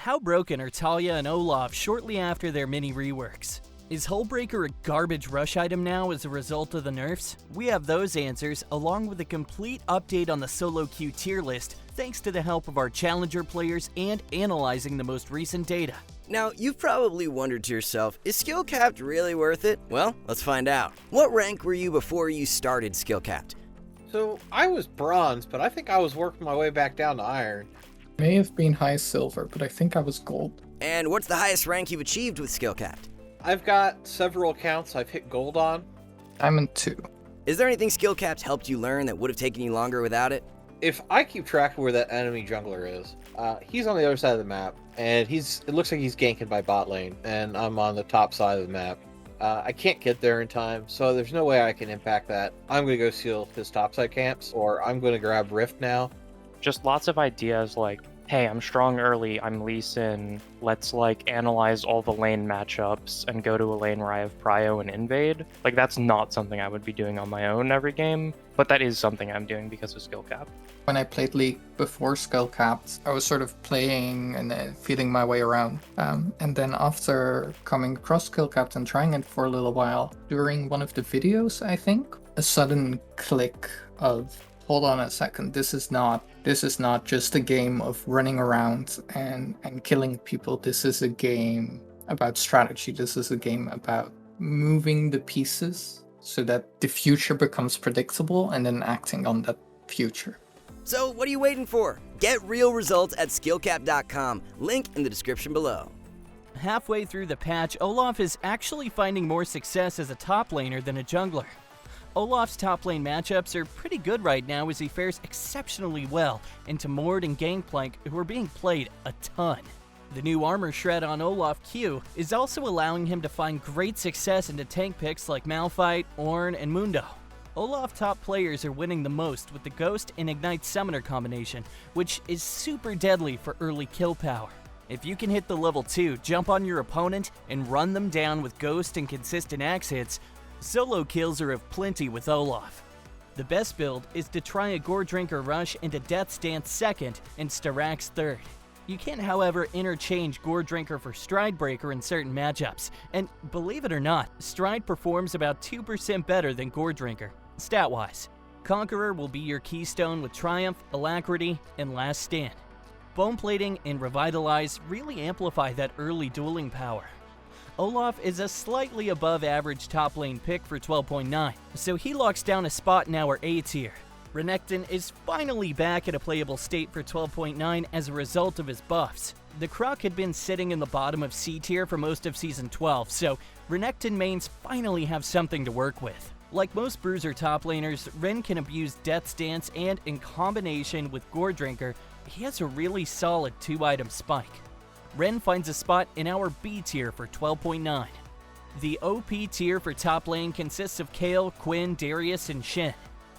How broken are Talia and Olaf shortly after their mini reworks? Is Hullbreaker a garbage rush item now as a result of the nerfs? We have those answers, along with a complete update on the solo queue tier list, thanks to the help of our challenger players and analyzing the most recent data. Now, you've probably wondered to yourself, is SkillCapped really worth it? Well, let's find out. What rank were you before you started SkillCapped? So, I was bronze, but I think I was working my way back down to iron. May have been high silver, but I think I was gold. And what's the highest rank you've achieved with SkillCapped? I've got several accounts I've hit gold on. I'm in 2. Is there anything SkillCapped helped you learn that would have taken you longer without it? If I keep track of where that enemy jungler is, he's on the other side of the map, and it looks like he's ganking by bot lane, and I'm on the top side of the map. I can't get there in time, so there's no way I can impact that. I'm going to go seal his topside camps, or I'm going to grab Rift now. Just lots of ideas like, hey, I'm strong early, I'm Lee Sin, let's analyze all the lane matchups and go to a lane where I have prio and invade. That's not something I would be doing on my own every game, but that is something I'm doing because of SkillCapped. When I played League before SkillCapped, I was sort of playing and feeling my way around. And then after coming across SkillCapped and trying it for a little while, during one of the videos, I think, a sudden click of, hold on a second, this is not just a game of running around and killing people. This is a game about strategy. This is a game about moving the pieces so that the future becomes predictable and then acting on that future. So what are you waiting for? Get real results at skillcapped.com. Link in the description below. Halfway through the patch, Olaf is actually finding more success as a top laner than a jungler. Olaf's top lane matchups are pretty good right now as he fares exceptionally well into Mord and Gangplank, who are being played a ton. The new armor shred on Olaf Q is also allowing him to find great success into tank picks like Malphite, Ornn, and Mundo. Olaf top players are winning the most with the Ghost and Ignite Summoner combination, which is super deadly for early kill power. If you can hit the level 2, jump on your opponent, and run them down with Ghost and consistent axe hits, solo kills are of plenty with Olaf. The best build is to try a Gore Drinker rush into Death's Dance second and Styrax third. You can, however, interchange Gore Drinker for Stride Breaker in certain matchups, and believe it or not, Stride performs about 2% better than Gore Drinker, stat-wise. Conqueror will be your keystone with Triumph, Alacrity, and Last Stand. Bone Plating and Revitalize really amplify that early dueling power. Olaf is a slightly above average top lane pick for 12.9, so he locks down a spot in our A tier. Renekton is finally back at a playable state for 12.9 as a result of his buffs. The Croc had been sitting in the bottom of C tier for most of Season 12, so Renekton mains finally have something to work with. Like most Bruiser top laners, Ren can abuse Death's Dance, and in combination with Gore Drinker, he has a really solid 2-item spike. Ren finds a spot in our B tier for 12.9. The OP tier for top lane consists of Kayle, Quinn, Darius, and Shen.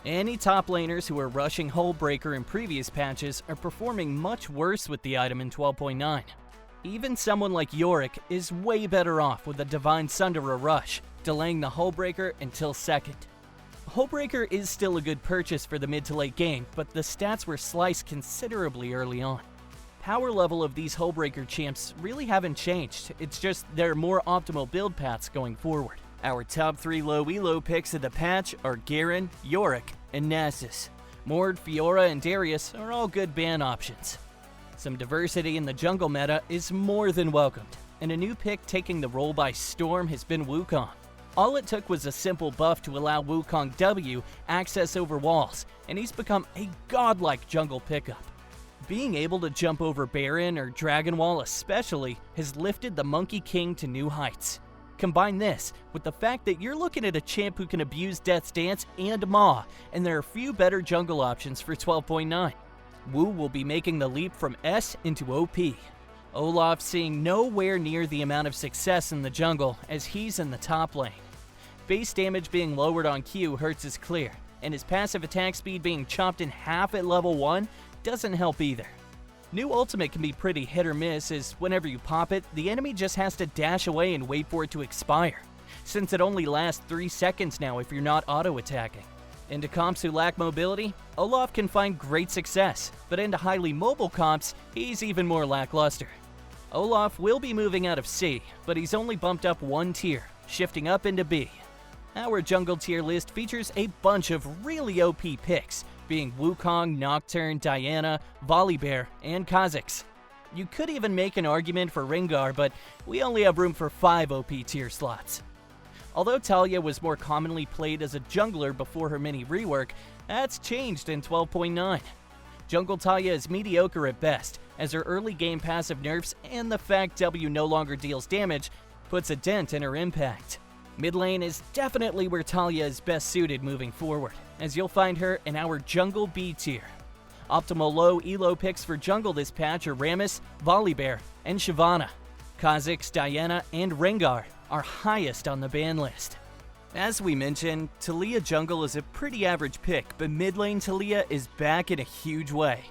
Any top laners who are rushing Hullbreaker in previous patches are performing much worse with the item in 12.9. Even someone like Yorick is way better off with a Divine Sunderer rush, delaying the Hullbreaker until second. Hullbreaker is still a good purchase for the mid to late game, but the stats were sliced considerably early on. Power level of these Hullbreaker champs really haven't changed, it's just there are more optimal build paths going forward. Our top 3 low elo picks of the patch are Garen, Yorick, and Nasus. Mord, Fiora, and Darius are all good ban options. Some diversity in the jungle meta is more than welcomed, and a new pick taking the role by storm has been Wukong. All it took was a simple buff to allow Wukong W access over walls, and he's become a godlike jungle pickup. Being able to jump over Baron or Dragon Wall especially has lifted the Monkey King to new heights. Combine this with the fact that you're looking at a champ who can abuse Death's Dance and Maw, and there are few better jungle options for 12.9. Wu will be making the leap from S into OP. Olaf seeing nowhere near the amount of success in the jungle as he's in the top lane. Base damage being lowered on Q hurts is clear, and his passive attack speed being chopped in half at level 1 doesn't help either. New ultimate can be pretty hit or miss, as whenever you pop it, the enemy just has to dash away and wait for it to expire, since it only lasts 3 seconds now if you're not auto-attacking. Into comps who lack mobility, Olaf can find great success, but into highly mobile comps, he's even more lackluster. Olaf will be moving out of C, but he's only bumped up 1 tier, shifting up into B. Our jungle tier list features a bunch of really OP picks, being Wukong, Nocturne, Diana, Volibear, and Kha'Zix. You could even make an argument for Rengar, but we only have room for 5 OP tier slots. Although Talia was more commonly played as a jungler before her mini rework, that's changed in 12.9. Jungle Talia is mediocre at best, as her early game passive nerfs and the fact W no longer deals damage puts a dent in her impact. Mid lane is definitely where Talia is best suited moving forward, as you'll find her in our jungle B tier. Optimal low elo picks for jungle this patch are Rammus, Volibear, and Shyvana. Kha'Zix, Diana, and Rengar are highest on the ban list. As we mentioned, Talia jungle is a pretty average pick, but mid lane Talia is back in a huge way.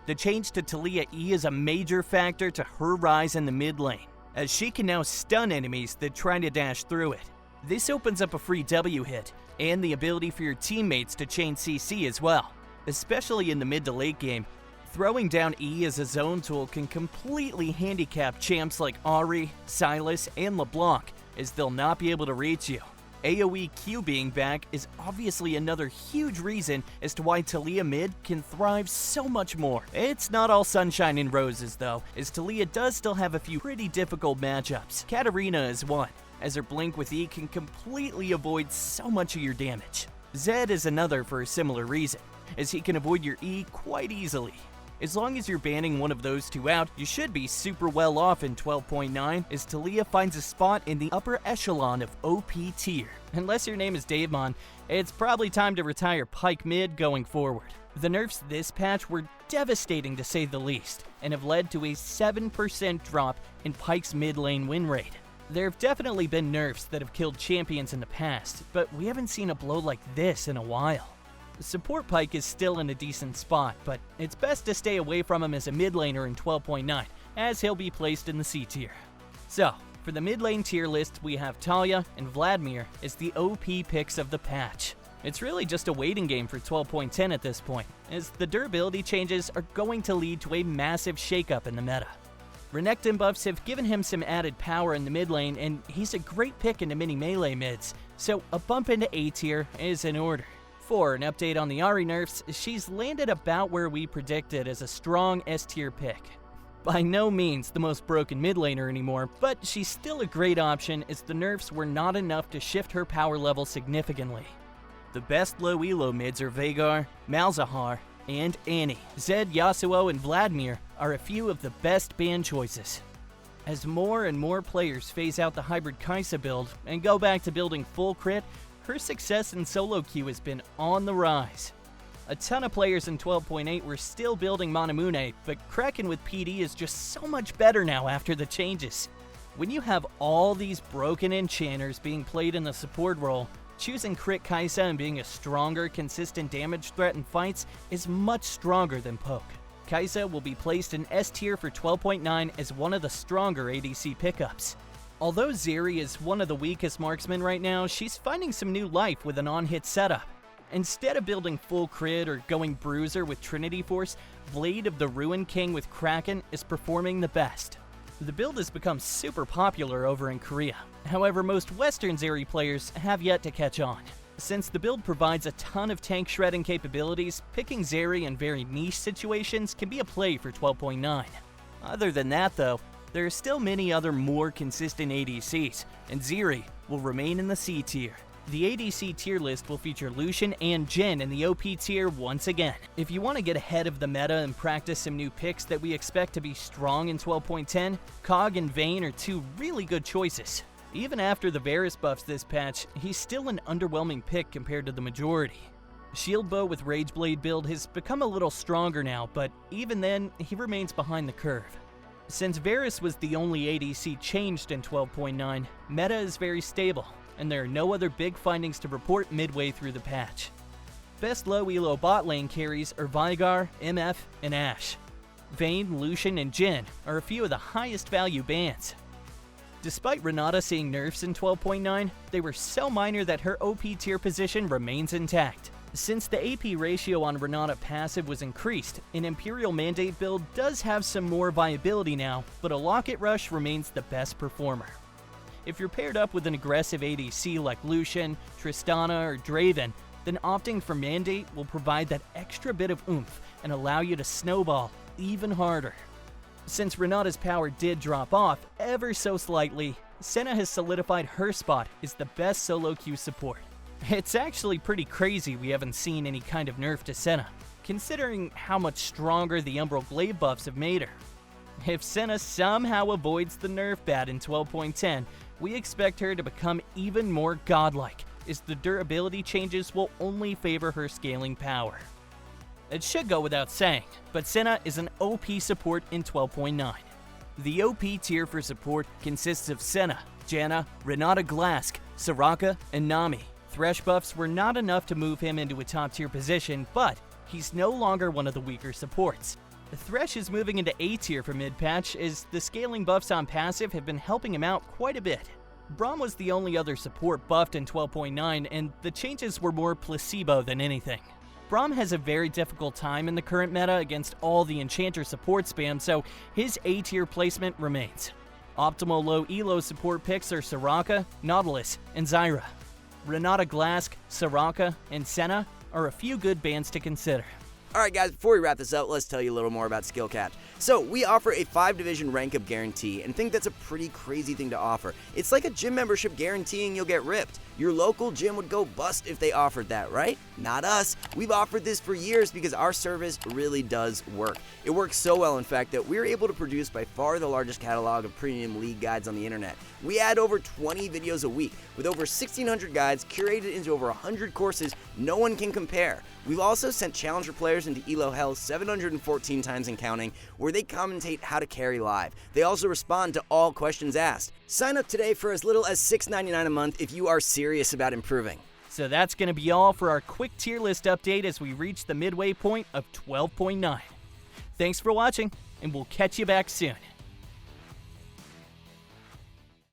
The change to Talia E is a major factor to her rise in the mid lane, as she can now stun enemies that try to dash through it. This opens up a free W hit, and the ability for your teammates to chain CC as well. Especially in the mid to late game, throwing down E as a zone tool can completely handicap champs like Ahri, Sylas, and LeBlanc, as they'll not be able to reach you. AoE Q being back is obviously another huge reason as to why Talia mid can thrive so much more. It's not all sunshine and roses though, as Talia does still have a few pretty difficult matchups. Katarina is one, as her blink with E can completely avoid so much of your damage. Zed is another for a similar reason, as he can avoid your E quite easily. As long as you're banning one of those two out, you should be super well off in 12.9, as Talia finds a spot in the upper echelon of OP tier. Unless your name is Davemon, it's probably time to retire Pyke mid going forward. The nerfs this patch were devastating to say the least, and have led to a 7% drop in Pyke's mid lane win rate. There have definitely been nerfs that have killed champions in the past, but we haven't seen a blow like this in a while. Support Pyke is still in a decent spot, but it's best to stay away from him as a mid laner in 12.9, as he'll be placed in the C tier. So, for the mid lane tier list, we have Talia and Vladimir as the OP picks of the patch. It's really just a waiting game for 12.10 at this point, as the durability changes are going to lead to a massive shakeup in the meta. Renekton buffs have given him some added power in the mid lane, and he's a great pick into mini melee mids, so a bump into A tier is in order. For an update on the Ahri nerfs, she's landed about where we predicted as a strong S tier pick. By no means the most broken mid laner anymore, but she's still a great option as the nerfs were not enough to shift her power level significantly. The best low elo mids are Veigar, Malzahar, and Annie. Zed, Yasuo, and Vladimir are a few of the best ban choices. As more and more players phase out the hybrid Kai'Sa build and go back to building full crit, her success in solo queue has been on the rise. A ton of players in 12.8 were still building Manamune, but Kraken with PD is just so much better now after the changes. When you have all these broken enchanters being played in the support role, choosing crit Kai'Sa and being a stronger, consistent damage threat in fights is much stronger than poke. Kai'Sa will be placed in S tier for 12.9 as one of the stronger ADC pickups. Although Zeri is one of the weakest marksmen right now, she's finding some new life with an on-hit setup. Instead of building full crit or going bruiser with Trinity Force, Blade of the Ruin King with Kraken is performing the best. The build has become super popular over in Korea. However, most Western Zeri players have yet to catch on. Since the build provides a ton of tank shredding capabilities, picking Zeri in very niche situations can be a play for 12.9. Other than that though, there are still many other more consistent ADCs, and Zeri will remain in the C tier. The ADC tier list will feature Lucian and Jhin in the OP tier once again. If you want to get ahead of the meta and practice some new picks that we expect to be strong in 12.10, Kog and Vayne are two really good choices. Even after the Varus buffs this patch, he's still an underwhelming pick compared to the majority. Shieldbow with Rageblade build has become a little stronger now, but even then, he remains behind the curve. Since Varus was the only ADC changed in 12.9, meta is very stable, and there are no other big findings to report midway through the patch. Best low elo bot lane carries are Veigar, MF, and Ashe. Vayne, Lucian, and Jhin are a few of the highest value bans. Despite Renata seeing nerfs in 12.9, they were so minor that her OP tier position remains intact. Since the AP ratio on Renata passive was increased, an Imperial Mandate build does have some more viability now, but a Locket Rush remains the best performer. If you're paired up with an aggressive ADC like Lucian, Tristana, or Draven, then opting for Mandate will provide that extra bit of oomph and allow you to snowball even harder. Since Renata's power did drop off ever so slightly, Senna has solidified her spot as the best solo queue support. It's actually pretty crazy we haven't seen any kind of nerf to Senna, considering how much stronger the Umbral Glaive buffs have made her. If Senna somehow avoids the nerf bat in 12.10, we expect her to become even more godlike, as the durability changes will only favor her scaling power. It should go without saying, but Senna is an OP support in 12.9. The OP tier for support consists of Senna, Janna, Renata Glask, Soraka, and Nami. Thresh buffs were not enough to move him into a top tier position, but he's no longer one of the weaker supports. Thresh is moving into A tier for mid-patch, as the scaling buffs on passive have been helping him out quite a bit. Braum was the only other support buffed in 12.9, and the changes were more placebo than anything. Braum has a very difficult time in the current meta against all the Enchanter support spam, so his A tier placement remains. Optimal low elo support picks are Soraka, Nautilus, and Zyra. Renata Glask, Soraka, and Senna are a few good bans to consider. Alright guys, before we wrap this up, let's tell you a little more about SkillCapped. So, we offer a 5-division rank up guarantee, and think that's a pretty crazy thing to offer. It's like a gym membership guaranteeing you'll get ripped. Your local gym would go bust if they offered that, right? Not us. We've offered this for years because our service really does work. It works so well, in fact, that we're able to produce by far the largest catalog of premium league guides on the internet. We add over 20 videos a week, with over 1,600 guides curated into over 100 courses no one can compare. We've also sent challenger players into Elo Hell 714 times and counting, where they commentate how to carry live. They also respond to all questions asked. Sign up today for as little as $6.99 a month if you are serious about improving. So that's going to be all for our quick tier list update as we reach the midway point of 12.9. Thanks for watching, and we'll catch you back soon.